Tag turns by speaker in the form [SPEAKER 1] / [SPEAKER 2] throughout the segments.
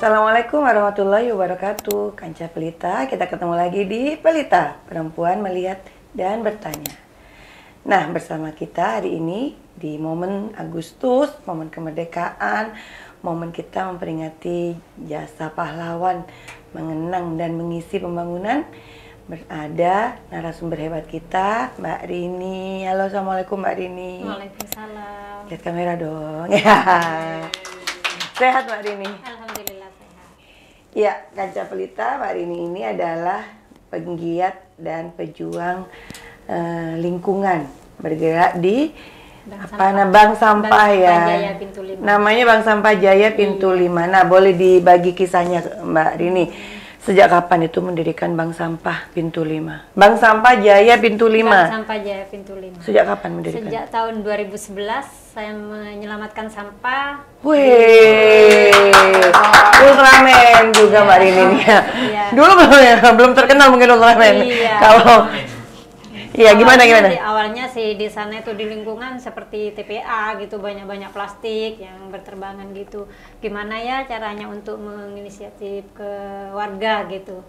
[SPEAKER 1] Assalamualaikum warahmatullahi wabarakatuh. Kanca Pelita, kita ketemu lagi di Pelita, perempuan melihat dan bertanya. Nah, bersama kita hari ini di momen Agustus, momen kemerdekaan, momen kita memperingati jasa pahlawan, mengenang dan mengisi pembangunan, berada narasumber hebat kita, Mbak Rini. Halo, Assalamualaikum Mbak Rini.
[SPEAKER 2] Waalaikumsalam.
[SPEAKER 1] Lihat kamera dong. Ya. Sehat Mbak Rini?
[SPEAKER 2] Alhamdulillah sehat.
[SPEAKER 1] Ya, Kanca Pelita, Mbak Rini ini adalah penggiat dan pejuang lingkungan, bergerak di Bank Sampah ya.
[SPEAKER 2] Jaya Pintu 5.
[SPEAKER 1] Namanya Bank Sampah Jaya Pintu 5. Nah, boleh dibagi kisahnya Mbak Rini. Sejak kapan itu mendirikan Bank Sampah Pintu 5? Bank Sampah Jaya Pintu 5.
[SPEAKER 2] Bank Sampah Jaya Pintu 5.
[SPEAKER 1] Sejak kapan mendirikan?
[SPEAKER 2] Sejak tahun 2011 saya menyelamatkan sampah.
[SPEAKER 1] Wih, Ultraman juga Mbak Rini nih ya.
[SPEAKER 2] Iya.
[SPEAKER 1] Dulu belum terkenal mungkin Ultraman.
[SPEAKER 2] Iya.
[SPEAKER 1] Kalau iya gimana?
[SPEAKER 2] Awalnya sih di sana itu di lingkungan seperti TPA gitu, banyak plastik yang berterbangan gitu. Gimana ya caranya untuk menginisiatif ke warga gitu.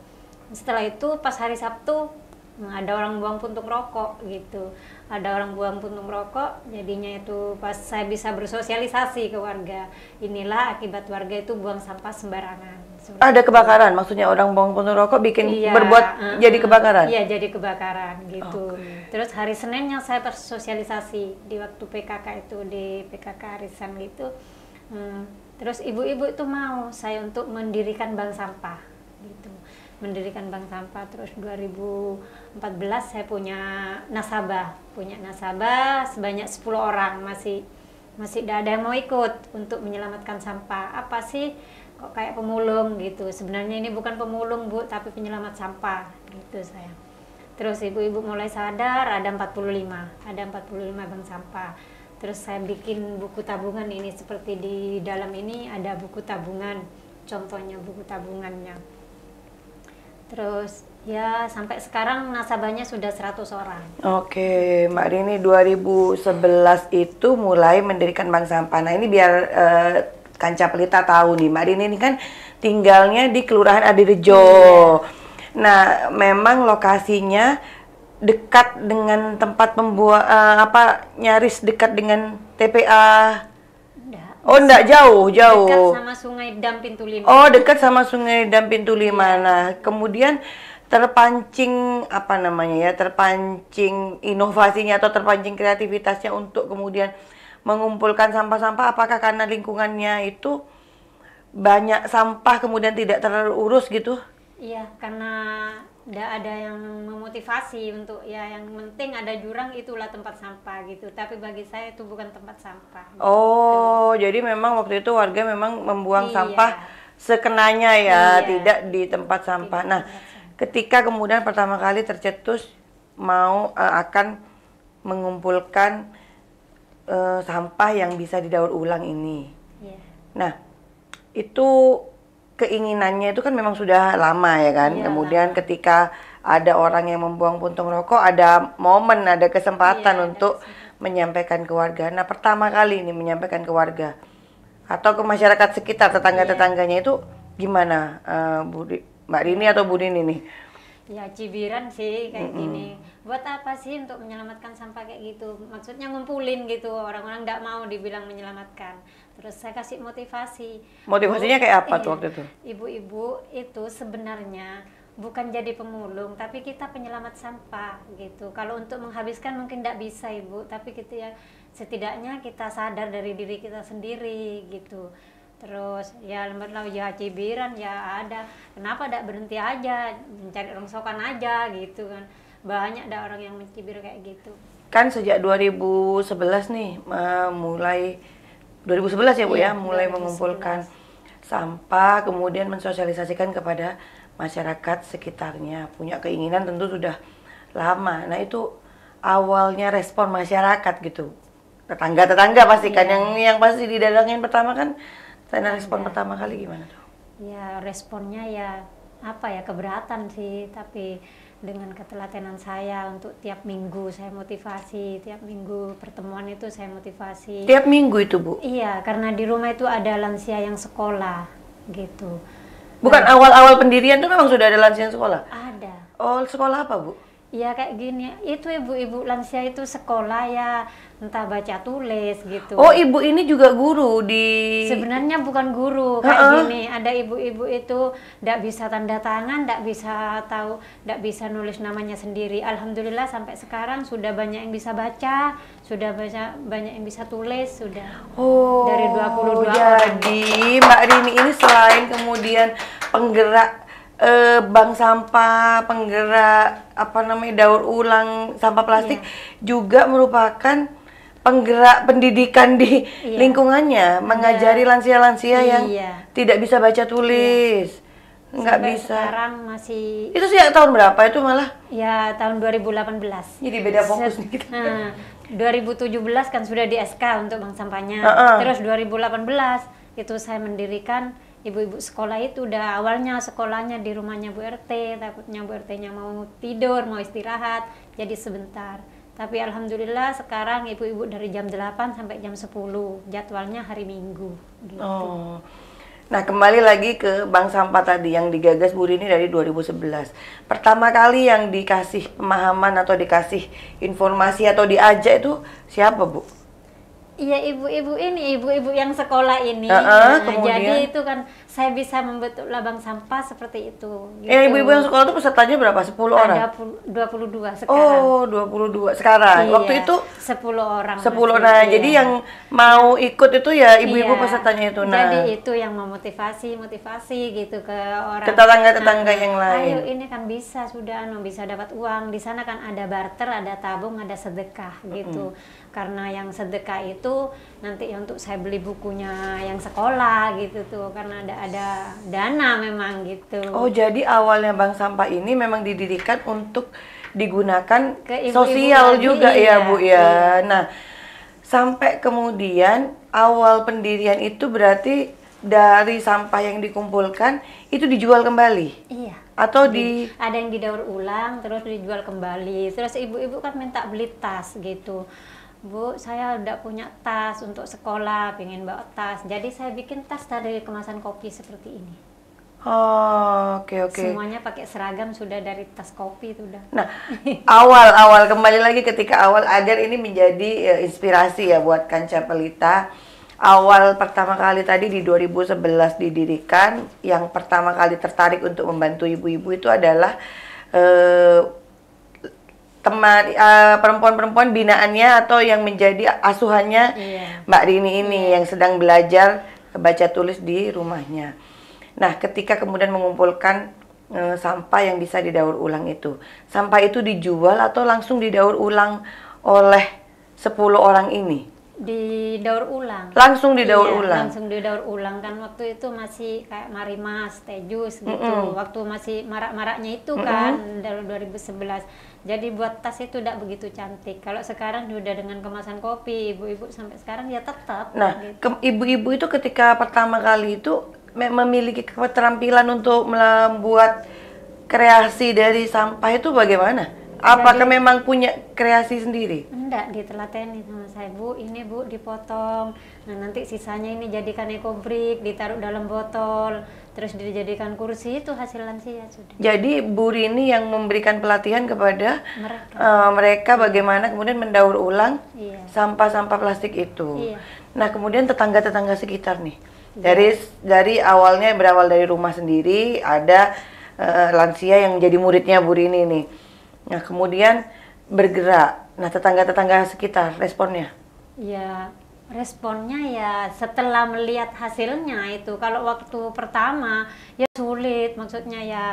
[SPEAKER 2] Setelah itu pas hari Sabtu ada orang buang puntung rokok gitu. Ada orang buang puntung rokok, jadinya itu pas saya bisa bersosialisasi ke warga. Inilah akibat warga itu buang sampah sembarangan.
[SPEAKER 1] Ada kebakaran, maksudnya orang buang puntung rokok bikin berbuat jadi kebakaran?
[SPEAKER 2] Iya, jadi kebakaran gitu.
[SPEAKER 1] Okay.
[SPEAKER 2] Terus hari Senin yang saya bersosialisasi di waktu PKK itu, di PKK Arisan gitu. Terus ibu-ibu itu mau saya untuk mendirikan bank sampah gitu. Mendirikan bank sampah. Terus 2014 saya punya nasabah sebanyak 10 orang, masih tidak ada yang mau ikut untuk menyelamatkan sampah. Apa sih kok kayak pemulung gitu? Sebenarnya ini bukan pemulung Bu, tapi penyelamat sampah gitu saya. Terus ibu-ibu mulai sadar ada 45 bank sampah. Terus saya bikin buku tabungan ini, seperti di dalam ini ada buku tabungan, contohnya buku tabungannya. Terus ya sampai sekarang nasabahnya sudah 100 orang.
[SPEAKER 1] Oke, Mbak Rini 2011 itu mulai mendirikan bank sampah. Nah ini biar Kanca Pelita tahu nih, Mbak Rini ini kan tinggalnya di Kelurahan Adirejo. Nah memang lokasinya dekat dengan tempat nyaris dekat dengan TPA. Oh, enggak jauh.
[SPEAKER 2] Dekat sama Sungai Dam Pintu 5.
[SPEAKER 1] Oh, dekat sama Sungai Dam Pintu 5. Nah, kemudian terpancing terpancing inovasinya atau terpancing kreativitasnya untuk kemudian mengumpulkan sampah-sampah. Apakah karena lingkungannya itu banyak sampah kemudian tidak terurus gitu?
[SPEAKER 2] Iya, karena tidak ada yang memotivasi untuk yang penting ada jurang, itulah tempat sampah gitu. Tapi bagi saya itu bukan tempat sampah.
[SPEAKER 1] Oh, gitu. Jadi memang waktu itu warga memang membuang sampah sekenanya ya, tidak di tempat sampah. Nah, ketika kemudian pertama kali tercetus akan mengumpulkan sampah yang bisa didaur ulang ini. Nah, itu keinginannya itu kan memang sudah lama ya kan. Kemudian ketika ada orang yang membuang puntung rokok, ada momen, ada kesempatan untuk menyampaikan ke warga. Nah, pertama kali ini menyampaikan ke warga atau ke masyarakat sekitar, tetangga-tetangganya itu gimana, Mbak Rini atau Bu Rini nih?
[SPEAKER 2] Ya cibiran sih kayak gini. Buat apa sih untuk menyelamatkan sampah kayak gitu? Maksudnya ngumpulin gitu, orang-orang nggak mau dibilang menyelamatkan. Terus saya kasih motivasi.
[SPEAKER 1] Motivasinya kayak apa tuh waktu itu?
[SPEAKER 2] Ibu-ibu itu sebenarnya bukan jadi pemulung, tapi kita penyelamat sampah gitu. Kalau untuk menghabiskan mungkin tidak bisa Ibu, tapi gitu ya, setidaknya kita sadar dari diri kita sendiri gitu. Terus ya lembat laut ya cibiran ya ada. Kenapa tidak berhenti aja, mencari rongsokan aja gitu kan. Banyak ada orang yang mencibir kayak gitu.
[SPEAKER 1] Kan sejak 2011 nih mulai 2011 ya Bu ya, mulai 2011. Mengumpulkan sampah, kemudian mensosialisasikan kepada masyarakat sekitarnya. Punya keinginan tentu sudah lama. Nah itu awalnya respon masyarakat gitu. Tetangga-tetangga pastikan yang pasti didalangin pertama kan. Saya respon pertama kali gimana tuh?
[SPEAKER 2] Ya responnya ya keberatan sih, tapi dengan ketelatenan saya untuk tiap minggu saya motivasi, tiap minggu pertemuan itu saya motivasi.
[SPEAKER 1] Tiap minggu itu Bu?
[SPEAKER 2] Iya, karena di rumah itu ada lansia yang sekolah. gitu.
[SPEAKER 1] Bukan awal-awal pendirian tuh memang sudah ada lansia sekolah?
[SPEAKER 2] Ada.
[SPEAKER 1] Oh, sekolah apa, Bu?
[SPEAKER 2] Ya kayak gini, itu ibu-ibu lansia itu sekolah ya, entah baca tulis gitu.
[SPEAKER 1] Oh, ibu ini juga guru di...
[SPEAKER 2] Sebenarnya bukan guru, kayak gini, ada ibu-ibu itu ndak bisa tanda tangan, ndak bisa tahu, ndak bisa nulis namanya sendiri. Alhamdulillah sampai sekarang sudah banyak yang bisa baca, sudah banyak yang bisa tulis, sudah.
[SPEAKER 1] Oh,
[SPEAKER 2] Dari 22 orang.
[SPEAKER 1] jadi Mbak Rini ini selain kemudian penggerak bank sampah, penggerak apa namanya daur ulang sampah plastik, juga merupakan penggerak pendidikan di lingkungannya, mengajari lansia-lansia yang tidak bisa baca tulis, nggak
[SPEAKER 2] Sampai
[SPEAKER 1] bisa.
[SPEAKER 2] sekarang masih.
[SPEAKER 1] Itu sejak tahun berapa itu malah?
[SPEAKER 2] Ya tahun 2018.
[SPEAKER 1] Jadi beda fokus nih kita.
[SPEAKER 2] 2017 kan sudah di SK untuk bank sampahnya. Terus 2018 itu saya mendirikan ibu-ibu sekolah itu. Udah awalnya sekolahnya di rumahnya Bu RT, takutnya Bu RT-nya mau tidur, mau istirahat, jadi sebentar. Tapi alhamdulillah sekarang ibu-ibu dari jam 8 sampai jam 10, jadwalnya hari Minggu gitu.
[SPEAKER 1] Oh. Nah, kembali lagi ke bank sampah tadi yang digagas Bu Rini dari 2011. Pertama kali yang dikasih pemahaman atau dikasih informasi atau diajak itu siapa, Bu?
[SPEAKER 2] Iya, ibu-ibu ini, ibu-ibu yang sekolah ini.
[SPEAKER 1] Kemudian?
[SPEAKER 2] Jadi itu kan saya bisa membentuk labang sampah seperti itu. Gitu.
[SPEAKER 1] Ibu-ibu yang sekolah itu pesertanya berapa? 10 orang?
[SPEAKER 2] Ada 22 sekarang.
[SPEAKER 1] Oh, 22 sekarang.
[SPEAKER 2] Iya,
[SPEAKER 1] Waktu itu
[SPEAKER 2] 10 orang.
[SPEAKER 1] 10.
[SPEAKER 2] masih,
[SPEAKER 1] Nah,
[SPEAKER 2] iya.
[SPEAKER 1] jadi yang mau ikut itu ya ibu-ibu
[SPEAKER 2] Iya.
[SPEAKER 1] pesertanya itu. Nah,
[SPEAKER 2] Jadi itu yang motivasi gitu ke orang.
[SPEAKER 1] Tetangga-tetangga yang lain.
[SPEAKER 2] Ayo ini kan bisa sudah, bisa dapat uang. Di sana kan ada barter, ada tabung, ada sedekah gitu. Karena yang sedekah itu nanti untuk saya beli bukunya yang sekolah gitu tuh, karena ada dana memang gitu.
[SPEAKER 1] Oh, jadi awalnya bank sampah ini memang didirikan untuk digunakan
[SPEAKER 2] Ke ibu-ibu
[SPEAKER 1] sosial
[SPEAKER 2] lagi,
[SPEAKER 1] juga
[SPEAKER 2] iya,
[SPEAKER 1] ya, Bu ya.
[SPEAKER 2] iya.
[SPEAKER 1] Nah, sampai kemudian awal pendirian itu berarti dari sampah yang dikumpulkan itu dijual kembali.
[SPEAKER 2] Iya.
[SPEAKER 1] Atau
[SPEAKER 2] ada yang didaur ulang terus dijual kembali. Terus ibu-ibu kan minta beli tas gitu. Bu, saya udah punya tas untuk sekolah, pengen bawa tas. Jadi saya bikin tas dari kemasan kopi seperti ini.
[SPEAKER 1] Oh, oke.
[SPEAKER 2] Semuanya pakai seragam sudah dari tas kopi itu udah.
[SPEAKER 1] Nah, awal kembali lagi ketika awal agar ini menjadi inspirasi ya buat Kanca Pelita. Awal pertama kali tadi di 2011 didirikan, yang pertama kali tertarik untuk membantu ibu-ibu itu adalah teman perempuan-perempuan binaannya atau yang menjadi asuhannya Mbak Rini ini yang sedang belajar baca tulis di rumahnya. Nah, ketika kemudian mengumpulkan sampah yang bisa didaur ulang itu, sampah itu dijual atau langsung didaur ulang oleh 10 orang ini?
[SPEAKER 2] Didaur ulang.
[SPEAKER 1] Langsung didaur ulang.
[SPEAKER 2] Langsung didaur ulang kan waktu itu masih kayak Marimas, Tejus gitu. Waktu masih marak-maraknya itu kan dari 2011. Jadi buat tas itu tidak begitu cantik. Kalau sekarang udah dengan kemasan kopi, ibu-ibu sampai sekarang ya tetap.
[SPEAKER 1] Nah,
[SPEAKER 2] gitu.
[SPEAKER 1] ibu-ibu itu ketika pertama kali itu memiliki keterampilan untuk membuat kreasi dari sampah itu bagaimana? Apakah memang punya kreasi sendiri?
[SPEAKER 2] Enggak, ditelateni sama saya, Bu. Ini Bu dipotong. Nah, nanti sisanya ini jadikan ekobrik, ditaruh dalam botol, terus dijadikan kursi, itu hasil lansia sudah.
[SPEAKER 1] Jadi Bu Rini yang memberikan pelatihan kepada
[SPEAKER 2] Mereka.
[SPEAKER 1] mereka bagaimana kemudian mendaur ulang
[SPEAKER 2] Iya.
[SPEAKER 1] sampah-sampah plastik itu.
[SPEAKER 2] Iya.
[SPEAKER 1] Nah, kemudian tetangga-tetangga sekitar nih. Dari awalnya berawal dari rumah sendiri, ada lansia yang jadi muridnya Bu Rini nih. Nah, kemudian bergerak. Nah, tetangga-tetangga sekitar responnya?
[SPEAKER 2] Ya, responnya ya setelah melihat hasilnya itu. Kalau waktu pertama ya sulit, maksudnya ya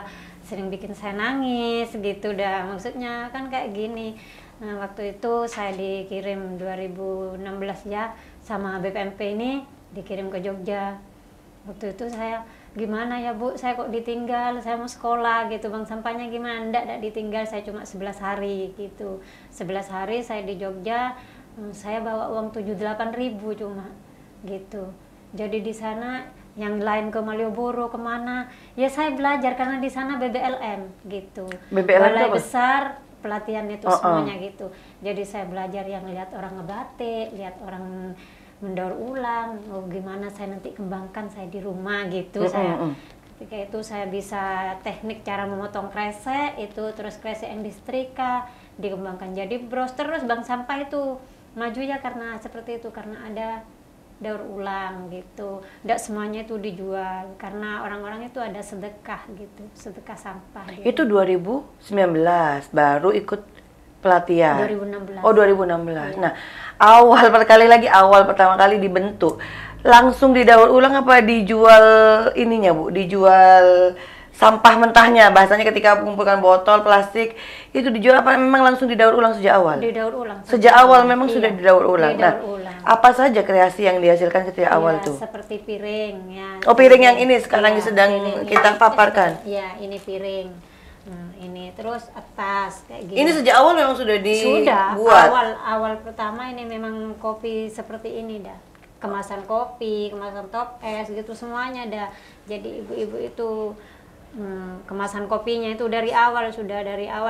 [SPEAKER 2] sering bikin saya nangis gitu dah. Maksudnya kan kayak gini. Nah, waktu itu saya dikirim 2016 ya sama BPMP ini dikirim ke Jogja. Waktu itu saya gimana ya Bu, saya kok ditinggal, saya mau sekolah gitu, bang sampahnya gimana? Enggak ditinggal, saya cuma 11 hari gitu. 11 hari saya di Jogja, saya bawa uang 78.000 cuma gitu. Jadi di sana yang lain ke Malioboro kemana, ya saya belajar karena di sana BBLM gitu. Balai besar pelatihan itu semuanya gitu. Jadi saya belajar yang lihat orang ngebatik, lihat orang mendaur ulang. Oh gimana saya nanti kembangkan saya di rumah gitu. Saya ketika itu saya bisa teknik cara memotong kresek itu, terus kresek yang disetrika dikembangkan jadi bros. Terus bank sampah itu maju ya karena seperti itu, karena ada daur ulang gitu. Tidak semuanya itu dijual karena orang-orang itu ada sedekah gitu, sedekah sampah gitu.
[SPEAKER 1] Itu 2019 baru ikut pelatihan.
[SPEAKER 2] 2016.
[SPEAKER 1] Oh 2016. Nah, awal pertama kali dibentuk langsung didaur ulang apa dijual ininya Bu? Dijual sampah mentahnya, bahasanya ketika mengumpulkan botol plastik itu dijual apa memang langsung didaur ulang sejak awal?
[SPEAKER 2] Didaur ulang.
[SPEAKER 1] Sejak awal memang sudah didaur ulang.
[SPEAKER 2] Didaur ulang.
[SPEAKER 1] Apa saja kreasi yang dihasilkan ketika awal tuh?
[SPEAKER 2] Seperti piring ya.
[SPEAKER 1] Oh, piring yang ini sekarang sedang kita paparkan.
[SPEAKER 2] Ya, ini piring. Ini terus atas kayak gini.
[SPEAKER 1] Ini sejak awal memang sudah dibuat.
[SPEAKER 2] Sudah. Awal pertama ini memang kopi seperti ini dah. Kemasan kopi, kemasan top es gitu semuanya dah. Jadi ibu-ibu itu kemasan kopinya itu dari awal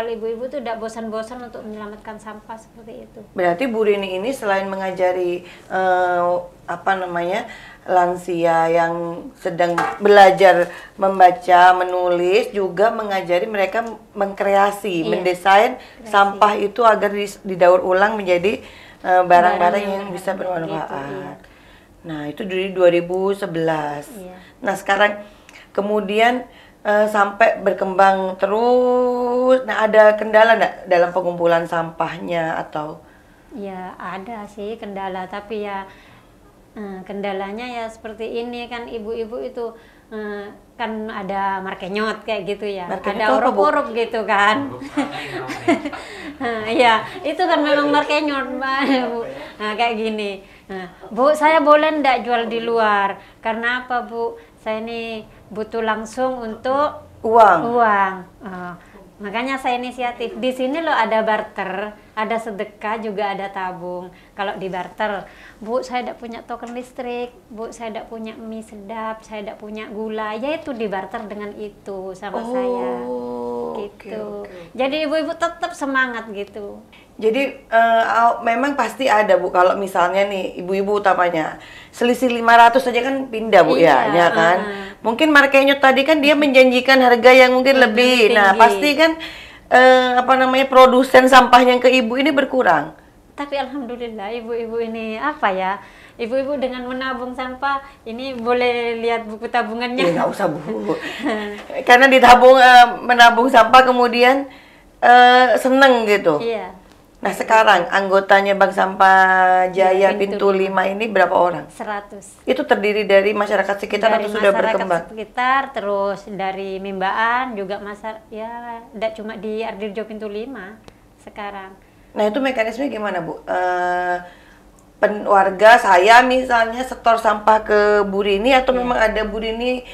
[SPEAKER 2] ibu-ibu tuh tidak bosan-bosan untuk menyelamatkan sampah seperti itu.
[SPEAKER 1] Berarti Bu Rini ini selain mengajari lansia yang sedang belajar membaca, menulis, juga mengajari mereka mengkreasi, mendesain sampah itu agar didaur ulang menjadi barang-barang yang bisa bermanfaat. Gitu, Nah, itu dari 2011. Nah, sekarang kemudian sampai berkembang terus. Nah, ada kendala nggak dalam pengumpulan sampahnya atau?
[SPEAKER 2] Ya, ada sih kendala, tapi ya kendalanya ya seperti ini kan ibu-ibu itu kan ada markenyot kayak gitu ya. Markenyot ada urup-urup gitu kan. Ya, itu kan memang markenyot, Bu. Nah, kayak gini. Bu, saya boleh ndak jual di luar? Karena apa, Bu? Saya ini butuh langsung untuk uang. Makanya saya inisiatif. Di sini loh ada barter, ada sedekah, juga ada tabung. Kalau di barter, Bu, saya tidak punya token listrik, Bu, saya tidak punya mie sedap, saya tidak punya gula. Ya itu di barter dengan itu sama saya. Gitu. Jadi ibu-ibu tetap semangat gitu.
[SPEAKER 1] Jadi memang pasti ada Bu, kalau misalnya nih ibu-ibu utamanya selisih 500 saja kan pindah Bu, ya kan. Mungkin markenyot tadi kan dia menjanjikan harga yang mungkin lebih. Nah, pasti kan produsen sampahnya ke ibu ini berkurang.
[SPEAKER 2] Tapi alhamdulillah ibu-ibu ini ibu-ibu dengan menabung sampah ini boleh lihat buku tabungannya.
[SPEAKER 1] Ya nggak usah Bu. Karena ditabung menabung sampah kemudian seneng gitu.
[SPEAKER 2] Iya.
[SPEAKER 1] Nah, sekarang anggotanya Bank Sampah Jaya Pintu 5 ini berapa orang?
[SPEAKER 2] 100.
[SPEAKER 1] Itu terdiri dari masyarakat sekitar atau sudah berkembang?
[SPEAKER 2] Masyarakat sekitar, terus dari Mimbaan juga tidak cuma di Ardirjo Pintu 5 sekarang.
[SPEAKER 1] Nah, itu mekanisme gimana, Bu? Warga saya misalnya setor sampah ke Bu Rini atau memang ada Bu Rini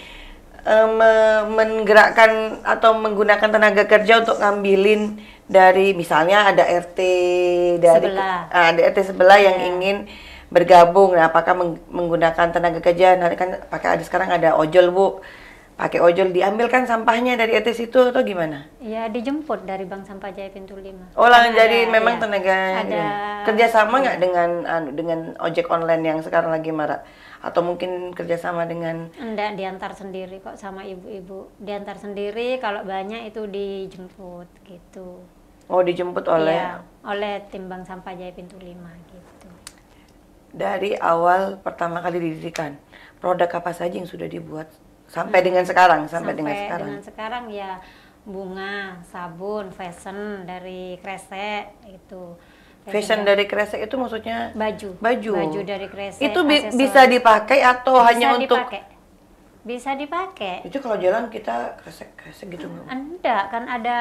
[SPEAKER 1] menggerakkan atau menggunakan tenaga kerja untuk ngambilin dari misalnya ada RT sebelah yang ingin bergabung. Nah, apakah menggunakan tenaga kerja? Nah, kan ada sekarang ada ojol Bu, pakai ojol diambilkan sampahnya dari RT situ atau gimana?
[SPEAKER 2] Ya dijemput dari Bank Sampah Jaya Pintu 5.
[SPEAKER 1] Oh, jadi memang tenaga kerjasama nggak dengan ojek online yang sekarang lagi marak? Atau mungkin kerjasama dengan?
[SPEAKER 2] Enggak, diantar sendiri kok sama ibu-ibu. Diantar sendiri, kalau banyak itu dijemput gitu.
[SPEAKER 1] Oh, dijemput oleh?
[SPEAKER 2] Iya, oleh tim Bank Sampah Jaya Pintu 5 gitu.
[SPEAKER 1] Dari awal pertama kali didirikan, produk apa saja yang sudah dibuat sampai dengan sekarang? Sampai dengan
[SPEAKER 2] sekarang ya bunga, sabun, fashion dari kresek itu.
[SPEAKER 1] Fashion dari kresek itu maksudnya?
[SPEAKER 2] Baju dari kresek.
[SPEAKER 1] Itu bisa dipakai atau hanya untuk?
[SPEAKER 2] Bisa dipakai.
[SPEAKER 1] Itu kalau jalan kita kresek gitu nggak?
[SPEAKER 2] Enggak, kan ada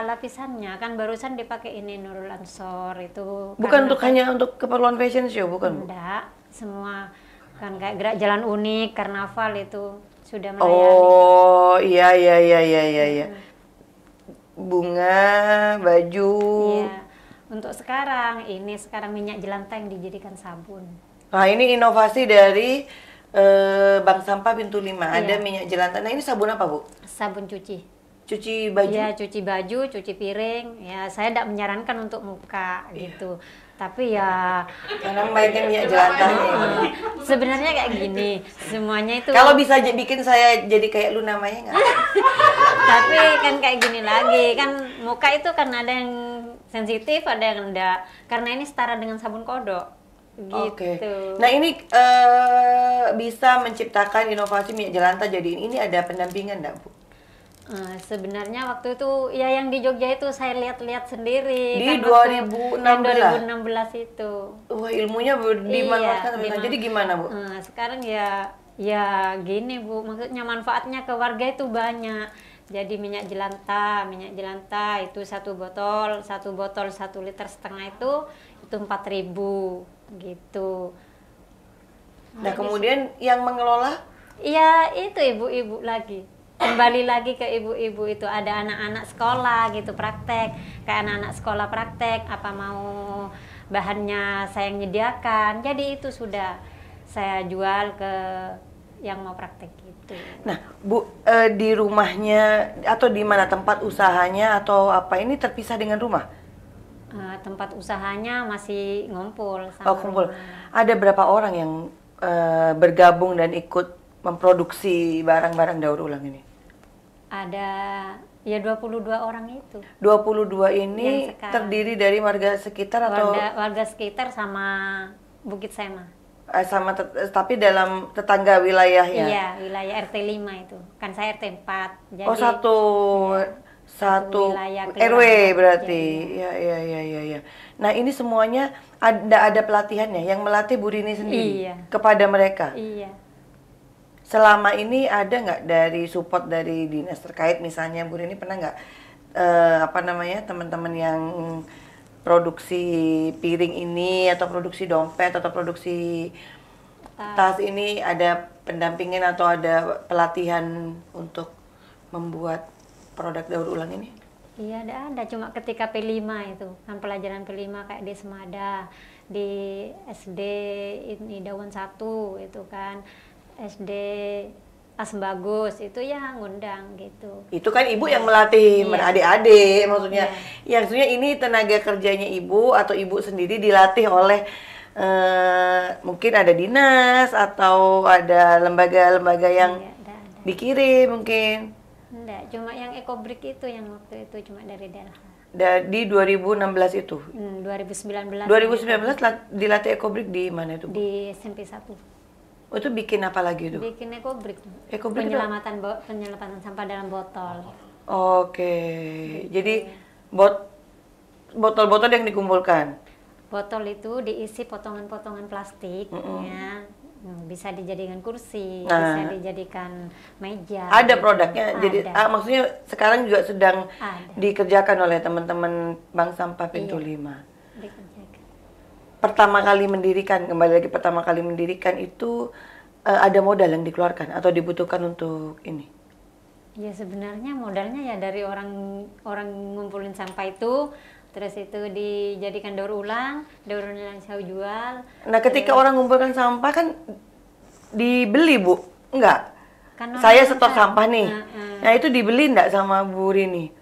[SPEAKER 2] lapisannya. Kan barusan dipakai ini Nurul Ansor itu.
[SPEAKER 1] Bukan hanya untuk keperluan fashion show, bukan?
[SPEAKER 2] Enggak, semua kan kayak gerak jalan unik, karnaval itu sudah melayani.
[SPEAKER 1] Oh, iya. Bunga, baju.
[SPEAKER 2] Iya. Untuk sekarang minyak jelantah yang dijadikan sabun.
[SPEAKER 1] Nah, ini inovasi dari Bank Sampah Pintu 5. Ada minyak jelantah. Nah, ini sabun apa, Bu?
[SPEAKER 2] Sabun cuci.
[SPEAKER 1] Cuci baju?
[SPEAKER 2] Iya, cuci baju, cuci piring. Ya, saya tidak menyarankan untuk muka gitu. Tapi ya
[SPEAKER 1] Karena mainnya minyak jelantahnya.
[SPEAKER 2] sebenarnya kayak gini, semuanya itu.
[SPEAKER 1] Kalau bisa bikin saya jadi kayak lu namanya nggak?
[SPEAKER 2] Tapi kan kayak gini lagi, kan muka itu kan ada yang sensitif, ada yang enggak. Karena ini setara dengan sabun kodok. Gitu.
[SPEAKER 1] Oke. Nah ini bisa menciptakan inovasi minyak jelantah. Jadi ini ada pendampingan nggak, Bu?
[SPEAKER 2] Sebenarnya waktu itu ya yang di Jogja itu saya lihat-lihat sendiri.
[SPEAKER 1] Di
[SPEAKER 2] kan
[SPEAKER 1] 2016?
[SPEAKER 2] yang 2016 itu.
[SPEAKER 1] Wah ilmunya dimanfaatkan sampai sekarang. Jadi gimana, Bu?
[SPEAKER 2] Sekarang ya gini Bu, maksudnya manfaatnya ke warga itu banyak. Jadi minyak jelantah itu satu botol 1,5 liter itu 4.000 gitu.
[SPEAKER 1] Nah kemudian yang mengelola?
[SPEAKER 2] Iya itu ibu-ibu lagi. Kembali lagi ke ibu-ibu itu, ada anak-anak sekolah gitu praktek, kayak anak-anak sekolah praktek apa mau bahannya saya yang nyediakan, jadi itu sudah saya jual ke yang mau praktek gitu.
[SPEAKER 1] Nah Bu, di rumahnya atau di mana tempat usahanya atau apa ini terpisah dengan rumah?
[SPEAKER 2] Tempat usahanya masih ngumpul sama
[SPEAKER 1] kumpul.
[SPEAKER 2] rumah.
[SPEAKER 1] Ada berapa orang yang bergabung dan ikut memproduksi barang-barang daur ulang ini?
[SPEAKER 2] Ada ya 22 orang itu.
[SPEAKER 1] 22 ini terdiri dari warga sekitar atau
[SPEAKER 2] warga sekitar sama Bukit Sema.
[SPEAKER 1] Tapi dalam tetangga wilayahnya.
[SPEAKER 2] Iya, wilayah RT 5 itu. Kan saya RT 4. Jadi
[SPEAKER 1] satu
[SPEAKER 2] wilayah
[SPEAKER 1] RW berarti.
[SPEAKER 2] Iya.
[SPEAKER 1] Ya. Nah, ini semuanya ada pelatihannya yang melatih Bu Rini sendiri kepada mereka.
[SPEAKER 2] Iya.
[SPEAKER 1] Selama ini ada nggak dari support dari dinas terkait, misalnya Bu Rini pernah nggak teman-teman yang produksi piring ini atau produksi dompet atau produksi tas ini ada pendampingan atau ada pelatihan untuk membuat produk daur ulang ini?
[SPEAKER 2] Iya ada cuma ketika P5 itu kan pelajaran P5 kayak di Semada, di SD ini Daun 1 itu kan. SD Asbagus itu ya ngundang gitu.
[SPEAKER 1] Itu kan ibu yang melatih adik-adik maksudnya. Yang maksudnya ini tenaga kerjanya ibu atau ibu sendiri dilatih oleh mungkin ada dinas atau ada lembaga-lembaga yang
[SPEAKER 2] ada.
[SPEAKER 1] Dikirim mungkin.
[SPEAKER 2] Enggak, cuma yang Ekobrik itu yang waktu itu cuma dari daerah.
[SPEAKER 1] Di 2016 itu?
[SPEAKER 2] 2019.
[SPEAKER 1] 2019 dilatih Ekobrik di mana itu, Bu?
[SPEAKER 2] Di SMP 1.
[SPEAKER 1] Oh, itu bikin apa lagi itu?
[SPEAKER 2] Bikin ekobrik.
[SPEAKER 1] Penyelamatan
[SPEAKER 2] sampah dalam botol.
[SPEAKER 1] Oke. Jadi botol-botol yang dikumpulkan.
[SPEAKER 2] Botol itu diisi potongan-potongan plastik ya. Bisa dijadikan kursi, bisa dijadikan meja.
[SPEAKER 1] Ada
[SPEAKER 2] gitu.
[SPEAKER 1] produknya. Jadi maksudnya sekarang juga sedang dikerjakan oleh teman-teman Bank Sampah Pintu 5.
[SPEAKER 2] Dikerjakan.
[SPEAKER 1] Pertama kali mendirikan itu ada modal yang dikeluarkan atau dibutuhkan untuk ini?
[SPEAKER 2] Ya sebenarnya modalnya ya dari orang ngumpulin sampah itu, terus itu dijadikan daur ulang saya jual.
[SPEAKER 1] Nah ketika orang ngumpulkan sampah kan dibeli Bu? Enggak?
[SPEAKER 2] Kan
[SPEAKER 1] saya setor sampah nih, nah itu dibeli enggak sama Bu Rini?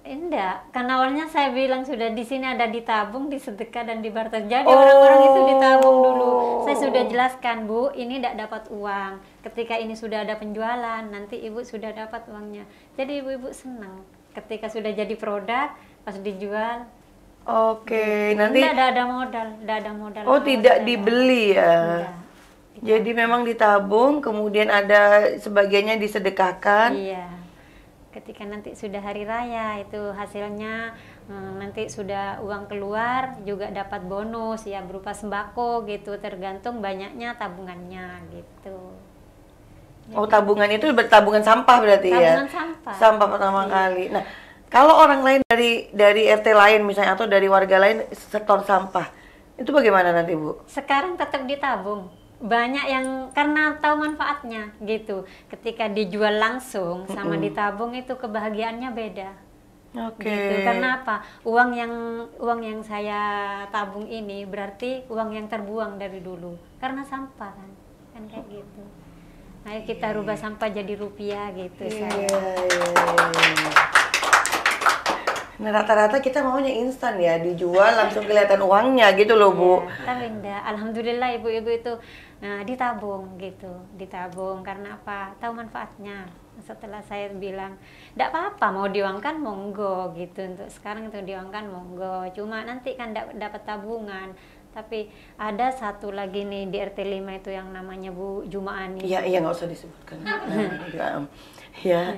[SPEAKER 2] Enggak, karena awalnya saya bilang sudah di sini ada ditabung, disedekah dan dibarter. Jadi orang-orang itu ditabung dulu. Saya sudah jelaskan, Bu, ini tidak dapat uang. Ketika ini sudah ada penjualan, nanti Ibu sudah dapat uangnya. Jadi ibu-ibu senang. Ketika sudah jadi produk, pas dijual.
[SPEAKER 1] Oke, nanti
[SPEAKER 2] tidak ada modal.
[SPEAKER 1] Oh, tidak dibeli ya. Jadi memang ditabung, kemudian ada sebagiannya disedekahkan.
[SPEAKER 2] Iya. Ketika nanti sudah hari raya itu hasilnya nanti sudah uang keluar juga dapat bonus ya berupa sembako gitu, tergantung banyaknya tabungannya gitu.
[SPEAKER 1] Oh, tabungan itu bertabungan sampah berarti ya?
[SPEAKER 2] Tabungan sampah.
[SPEAKER 1] Sampah pertama kali. Nah, kalau orang lain dari RT lain misalnya atau dari warga lain setor sampah, itu bagaimana nanti, Bu?
[SPEAKER 2] Sekarang tetap ditabung. Banyak yang karena tahu manfaatnya gitu. Ketika dijual langsung sama ditabung itu kebahagiaannya beda.
[SPEAKER 1] Oke.
[SPEAKER 2] Gitu. Karena apa? Uang yang saya tabung ini berarti uang yang terbuang dari dulu. Karena sampah kan kayak gitu. Ayo kita rubah sampah jadi rupiah gitu.
[SPEAKER 1] Nah, rata-rata kita maunya instan ya, dijual langsung kelihatan uangnya gitu loh, Bu.
[SPEAKER 2] Tapi enggak, alhamdulillah ibu-ibu itu ditabung gitu, ditabung karena apa? Tahu manfaatnya. Setelah saya bilang, enggak apa-apa mau diuangkan monggo gitu, untuk sekarang itu diuangkan monggo. Cuma nanti kan dapat tabungan. Tapi ada satu lagi nih di RT 5 itu yang namanya Bu Jumaani.
[SPEAKER 1] Iya, iya nggak usah disebutkan. Iya.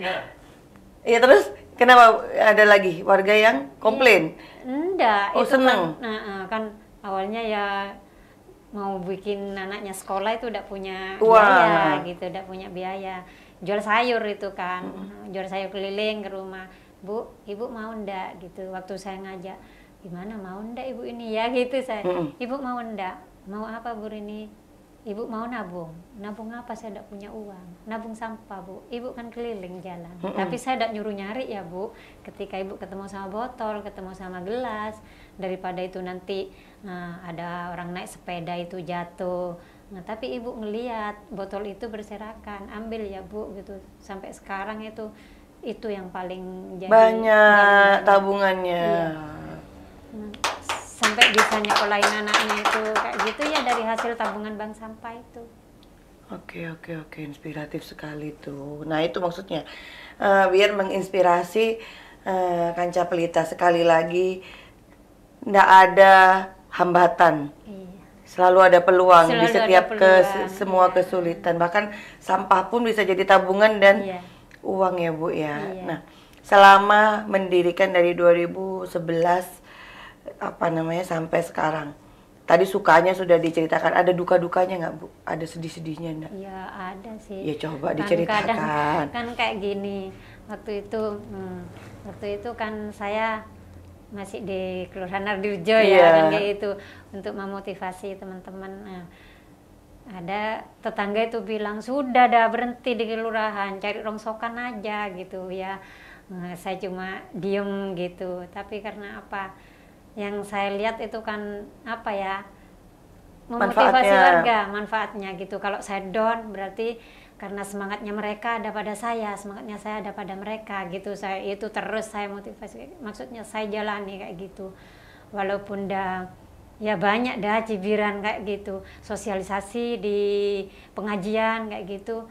[SPEAKER 1] Iya, terus kenapa ada lagi warga yang komplain?
[SPEAKER 2] Enggak,
[SPEAKER 1] Oh,
[SPEAKER 2] itu
[SPEAKER 1] seneng.
[SPEAKER 2] kan awalnya ya mau bikin anaknya sekolah itu udah punya
[SPEAKER 1] Wah.
[SPEAKER 2] biaya gitu, udah punya biaya. Jual sayur itu kan, jual sayur keliling ke rumah. Bu, ibu mau ndak gitu. Waktu saya ngajak, gimana mau ndak ibu ini ya gitu saya. Ibu mau ndak? Mau apa Bu ini? Ibu mau nabung. Nabung apa? Saya tidak punya uang. Nabung sampah, Bu. Ibu kan keliling jalan. Tapi saya tidak nyuruh nyari ya, Bu. Ketika ibu ketemu sama botol, ketemu sama gelas, daripada itu nanti ada orang naik sepeda itu jatuh. Nah, tapi ibu ngelihat botol itu berserakan, ambil ya, Bu, gitu. Sampai sekarang itu yang paling jadi
[SPEAKER 1] Banyak tabungannya.
[SPEAKER 2] Iya. Sampai bisa nyekolahin anaknya itu kayak gitu ya dari hasil tabungan bank sampah itu.
[SPEAKER 1] Oke, inspiratif sekali tuh. Nah, itu maksudnya biar menginspirasi Kanca Pelita. Sekali lagi, nggak ada hambatan.
[SPEAKER 2] Iya.
[SPEAKER 1] Selalu ada peluang
[SPEAKER 2] Selalu
[SPEAKER 1] di
[SPEAKER 2] ada
[SPEAKER 1] setiap
[SPEAKER 2] peluang,
[SPEAKER 1] semua
[SPEAKER 2] iya.
[SPEAKER 1] kesulitan. Bahkan sampah pun bisa jadi tabungan dan
[SPEAKER 2] Iya.
[SPEAKER 1] uang ya, Bu ya.
[SPEAKER 2] Iya.
[SPEAKER 1] Nah, selama mendirikan dari 2011 sampai sekarang. Tadi sukanya sudah diceritakan, ada duka-dukanya nggak, Bu? Ada sedih-sedihnya nggak?
[SPEAKER 2] Ya ada sih.
[SPEAKER 1] Ya coba
[SPEAKER 2] Kan
[SPEAKER 1] diceritakan.
[SPEAKER 2] kadang, kan kayak gini. Waktu itu kan saya masih di Kelurahan Ardirejo
[SPEAKER 1] Iya.
[SPEAKER 2] ya kan kayak itu untuk memotivasi teman-teman. Nah, ada tetangga itu bilang sudah dah berhenti di kelurahan, cari rongsokan aja gitu ya. Nah, saya cuma diem gitu. Tapi karena apa? Yang saya lihat itu kan apa ya? Memotivasi warga, manfaatnya gitu. Kalau saya down berarti karena semangatnya mereka ada pada saya, semangatnya saya ada pada mereka gitu. Saya itu terus saya motivasi. Maksudnya saya jalani kayak gitu. Walaupun ya banyak dah cibiran kayak gitu, sosialisasi di pengajian kayak gitu.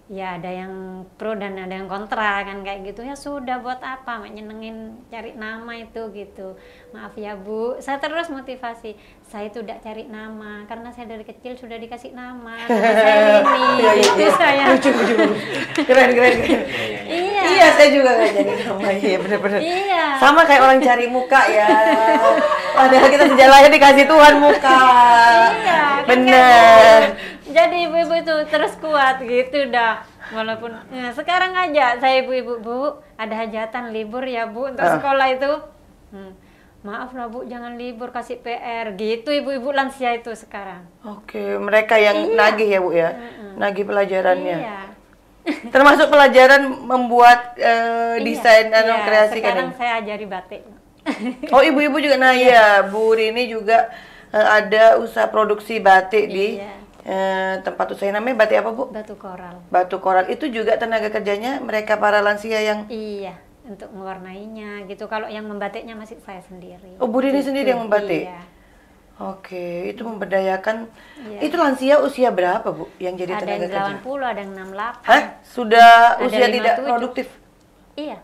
[SPEAKER 2] Ya ada yang pro dan ada yang kontra kan kayak gitu. Ya sudah buat apa nyenengin cari nama itu gitu. Maaf ya Bu, saya terus motivasi. Saya itu tidak cari nama karena saya dari kecil sudah dikasih nama. Nama saya ini. Itu saya.
[SPEAKER 1] Lucu. Keren. Iya, saya juga nggak jadi nama. Iya, bener-bener.
[SPEAKER 2] Iya.
[SPEAKER 1] Sama kayak orang cari muka ya. Padahal kita sejalannya dikasih Tuhan muka.
[SPEAKER 2] Iya.
[SPEAKER 1] Bener.
[SPEAKER 2] Jadi ibu-ibu itu terus kuat gitu dah. Walaupun sekarang aja saya ibu-ibu, Bu, ada hajatan libur ya Bu untuk sekolah itu. Maaf lah Bu, jangan libur kasih PR gitu ibu-ibu lansia itu sekarang.
[SPEAKER 1] Oke, mereka yang nagih ya Bu ya, nagih pelajarannya.
[SPEAKER 2] Iya.
[SPEAKER 1] Termasuk pelajaran membuat desain dan
[SPEAKER 2] Iya,
[SPEAKER 1] kreasi
[SPEAKER 2] sekarang
[SPEAKER 1] kan.
[SPEAKER 2] saya ajari batik.
[SPEAKER 1] Oh, ibu-ibu juga, nah iya, Bu Rini juga ada usaha produksi batik di tempat usaha, namanya batik apa Bu?
[SPEAKER 2] Batu koral.
[SPEAKER 1] Batu koral. Itu juga tenaga kerjanya mereka para lansia yang...
[SPEAKER 2] Iya, untuk mewarnainya gitu. Kalau yang membatiknya masih saya sendiri.
[SPEAKER 1] Oh, Bu Rini
[SPEAKER 2] Gitu.
[SPEAKER 1] sendiri yang membatik?
[SPEAKER 2] Iya.
[SPEAKER 1] Oke, itu memberdayakan.
[SPEAKER 2] Iya.
[SPEAKER 1] Itu lansia usia berapa Bu yang jadi
[SPEAKER 2] Ada
[SPEAKER 1] tenaga
[SPEAKER 2] yang
[SPEAKER 1] kerja?
[SPEAKER 2] 80, ada yang 68.
[SPEAKER 1] Hah? Sudah
[SPEAKER 2] Ada
[SPEAKER 1] usia tidak
[SPEAKER 2] 57.
[SPEAKER 1] produktif?
[SPEAKER 2] Iya.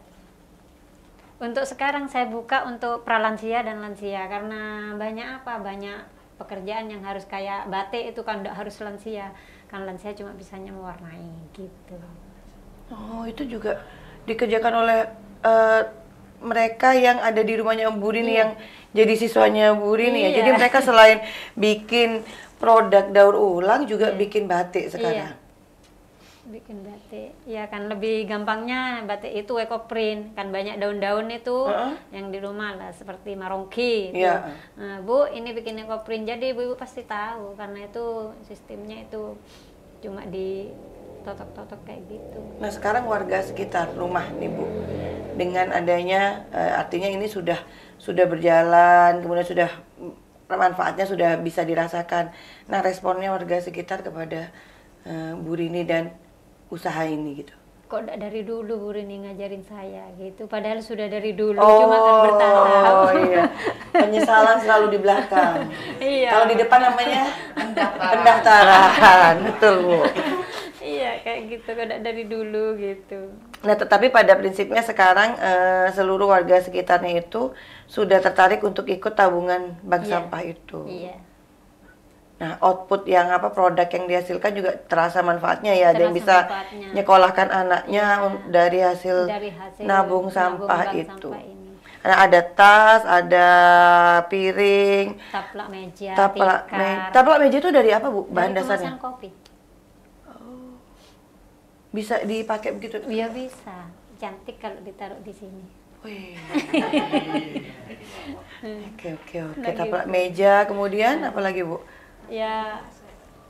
[SPEAKER 2] Untuk sekarang saya buka untuk pralansia dan lansia karena banyak pekerjaan yang harus kayak batik itu kan tidak harus lansia. Kan lansia cuma bisanya mewarnai gitu.
[SPEAKER 1] Oh, itu juga dikerjakan oleh mereka yang ada di rumahnya Om Burini yang jadi siswanya Bu Rini ya. Jadi mereka selain bikin produk daur ulang juga bikin batik sekarang.
[SPEAKER 2] Bikin batik. Ya kan lebih gampangnya batik itu ekoprint. Kan banyak daun-daun itu yang di rumah lah seperti marongki itu. Nah, Bu, ini bikin ekoprint. Jadi ibu-ibu pasti tahu karena itu sistemnya itu cuma di totok-totok kayak gitu.
[SPEAKER 1] Nah, sekarang warga sekitar rumah nih Bu, dengan adanya artinya ini sudah berjalan, kemudian sudah manfaatnya sudah bisa dirasakan. Nah, responnya warga sekitar kepada Bu Rini dan usaha ini gitu.
[SPEAKER 2] kok dari dulu Bu Rini ngajarin saya gitu. Padahal sudah dari dulu, cuma kan bertahap.
[SPEAKER 1] Oh iya, penyesalan selalu di belakang.
[SPEAKER 2] Iya.
[SPEAKER 1] Kalau di depan namanya pendaftaran, betul Bu.
[SPEAKER 2] Iya, kayak gitu, kok dari dulu gitu.
[SPEAKER 1] Nah, tetapi pada prinsipnya sekarang seluruh warga sekitarnya itu sudah tertarik untuk ikut tabungan bank sampah itu.
[SPEAKER 2] Iya.
[SPEAKER 1] Nah, output yang produk yang dihasilkan juga terasa manfaatnya ya. Ada yang
[SPEAKER 2] Terasa
[SPEAKER 1] bisa
[SPEAKER 2] manfaatnya.
[SPEAKER 1] nyekolahkan anaknya dari hasil nabung sampah
[SPEAKER 2] bank
[SPEAKER 1] itu.
[SPEAKER 2] sampah ini.
[SPEAKER 1] Nah, ada tas, ada piring,
[SPEAKER 2] Taplak meja,
[SPEAKER 1] taplak meja itu dari apa Bu? Bahan
[SPEAKER 2] dari
[SPEAKER 1] dasarnya?
[SPEAKER 2] kemasan kopi.
[SPEAKER 1] Bisa dipakai begitu?
[SPEAKER 2] Iya bisa, cantik kalau ditaruh di sini.
[SPEAKER 1] Wih. Oke. Taplak meja, kemudian apa lagi Bu?
[SPEAKER 2] Ya,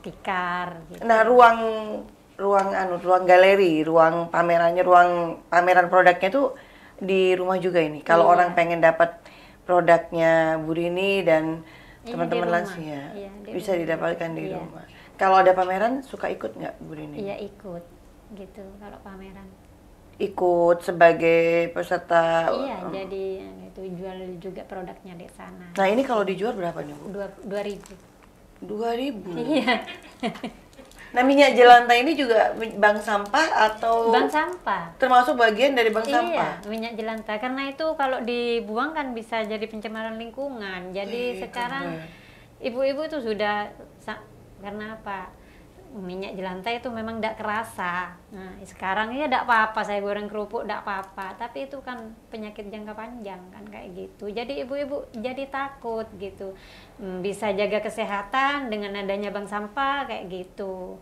[SPEAKER 2] tikar. Gitu.
[SPEAKER 1] Nah, ruang galeri, ruang pamerannya, ruang pameran produknya itu di rumah juga ini. Kalau orang pengen dapat produknya Bu Rini dan teman-teman lansia, bisa didapatkan di rumah. Kalau ada pameran, suka ikut nggak Bu Rini?
[SPEAKER 2] Iya ikut, gitu. Kalau pameran.
[SPEAKER 1] Ikut sebagai peserta.
[SPEAKER 2] Iya, jadi itu jual juga produknya di sana.
[SPEAKER 1] Nah, ini kalau dijual berapa nih Bu?
[SPEAKER 2] 2.000.
[SPEAKER 1] 2.000.
[SPEAKER 2] Iya.
[SPEAKER 1] Nah, minyak jelantah ini juga bank sampah atau
[SPEAKER 2] Bank sampah.
[SPEAKER 1] termasuk bagian dari bank sampah?
[SPEAKER 2] Iya, minyak jelantah. Karena itu kalau dibuang kan bisa jadi pencemaran lingkungan. Jadi sekarang ibu-ibu itu sudah, karena apa? Minyak jelantah itu memang tidak kerasa. Nah, sekarang ya tidak apa-apa saya goreng kerupuk, tidak apa-apa. Tapi itu kan penyakit jangka panjang kan kayak gitu. Jadi ibu-ibu jadi takut gitu. Bisa jaga kesehatan dengan adanya bank sampah kayak gitu.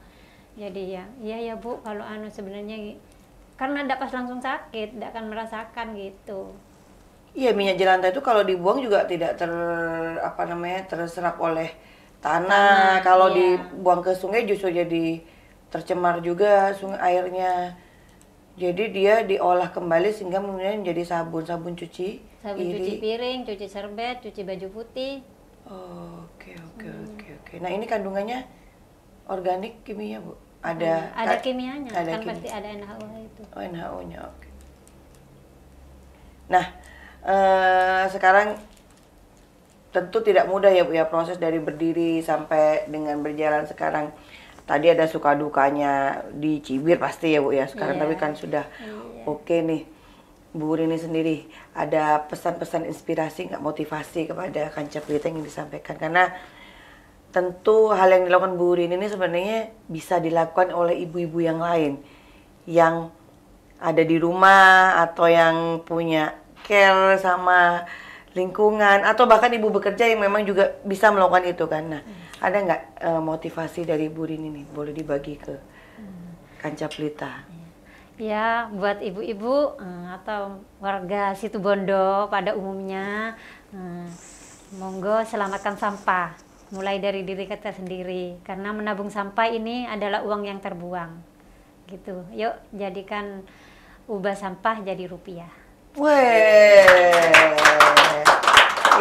[SPEAKER 2] Jadi ya Bu, kalau sebenarnya karena tidak pas langsung sakit, tidak akan merasakan gitu.
[SPEAKER 1] Iya, minyak jelantah itu kalau dibuang juga tidak terserap oleh tanah. Kalau dibuang ke sungai justru jadi tercemar juga sungai airnya. Jadi dia diolah kembali sehingga kemudian menjadi sabun cuci
[SPEAKER 2] cuci piring, cuci serbet, cuci baju putih.
[SPEAKER 1] Oke. Nah, ini kandungannya organik kimia Bu?
[SPEAKER 2] Ada kimianya,
[SPEAKER 1] ada
[SPEAKER 2] kan pasti ada NaOH itu.
[SPEAKER 1] Oh, NaOH-nya, oke. Nah, sekarang tentu tidak mudah ya Bu ya, proses dari berdiri sampai dengan berjalan sekarang. Tadi ada suka dukanya di Cibir pasti ya Bu ya sekarang, tapi kan sudah oke nih. Bu Rini sendiri ada pesan-pesan inspirasi nggak, motivasi kepada Kanca Pelita yang disampaikan? Karena tentu hal yang dilakukan Bu Rini ini sebenarnya bisa dilakukan oleh ibu-ibu yang lain yang ada di rumah atau yang punya care sama lingkungan, atau bahkan ibu bekerja yang memang juga bisa melakukan itu kan. Nah, ada nggak motivasi dari Bu Rini nih, boleh dibagi ke Kanca Pelita?
[SPEAKER 2] Ya, buat ibu-ibu atau warga Situbondo pada umumnya, monggo selamatkan sampah, mulai dari diri kita sendiri, karena menabung sampah ini adalah uang yang terbuang, gitu. Yuk, jadikan ubah sampah jadi rupiah.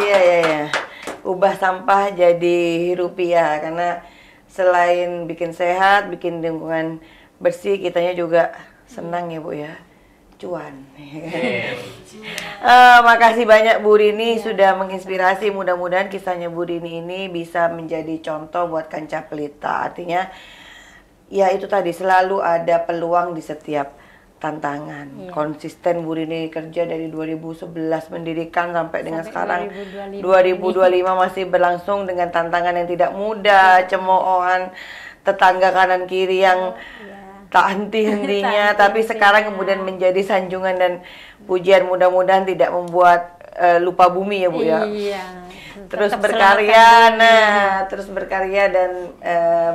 [SPEAKER 1] Iya. Ubah sampah jadi rupiah, karena selain bikin sehat, bikin lingkungan bersih, kitanya juga senang ya Bu ya, cuan. Makasih banyak Bu Rini sudah menginspirasi. Mudah-mudahan kisahnya Bu Rini ini bisa menjadi contoh buat Kanca Pelita. Artinya ya itu tadi, selalu ada peluang di setiap tantangan. Konsisten Bu Rini kerja dari 2011 mendirikan sampai dengan sekarang 2025 masih berlangsung dengan tantangan yang tidak mudah, cemoohan tetangga kanan kiri yang tak henti-hentinya, tapi sekarang kemudian menjadi sanjungan dan pujian. Mudah-mudahan tidak membuat lupa bumi ya Bu ya. Terus berkarya, terus berkarya dan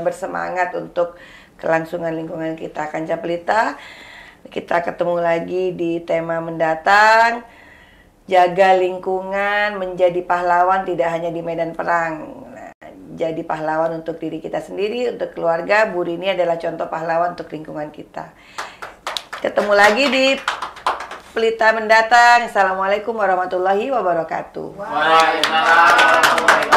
[SPEAKER 1] bersemangat untuk kelangsungan lingkungan kita. Kanca Pelita, kita ketemu lagi di tema mendatang. Jaga lingkungan, menjadi pahlawan tidak hanya di medan perang. Jadi pahlawan untuk diri kita sendiri, untuk keluarga. Bu Rini adalah contoh pahlawan untuk lingkungan kita. Ketemu lagi di Pelita mendatang. Assalamualaikum warahmatullahi wabarakatuh.
[SPEAKER 3] Waalaikumsalam.